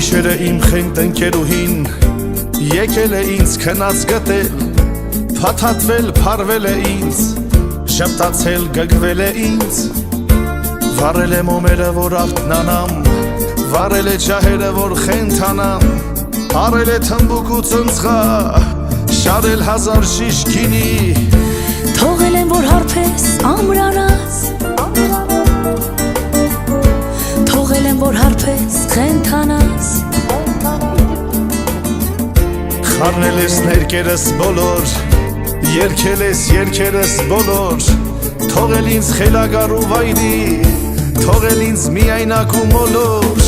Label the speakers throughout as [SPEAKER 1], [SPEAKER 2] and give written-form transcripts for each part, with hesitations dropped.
[SPEAKER 1] գիշերը իմ խենթ ընկերուհին եկել է ինձ քնած գտել, փաթաթվել փարվել է ինձ, շպտացել գգվել է ինձ, վառել է մոմերը որ արթնանամ, վառել է ջահերը որ խենթանամ, արել է թմբուկ ու ծնծղա, շարել հազար շիշ գինի,
[SPEAKER 2] թողել եմ որ հարբես ամրանաս, թողել եմ որ հարբես խենթանաս,
[SPEAKER 1] խառնել ես ներկերս բոլոր, երգել ես երգերս բոլոր, թողել ինձ խելագար ու վայրի, թողել ինձ միայնակ ու մոլոր,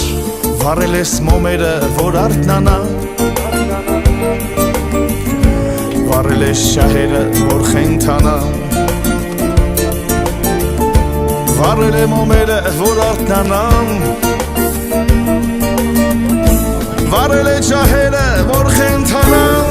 [SPEAKER 1] վառել ես մոմերը որ արթնանամ, վառել ես շահերը որ խենթանամ, վառել է մոմերը որ արթնանամ, վառել է ջահերը որ խենթանամ,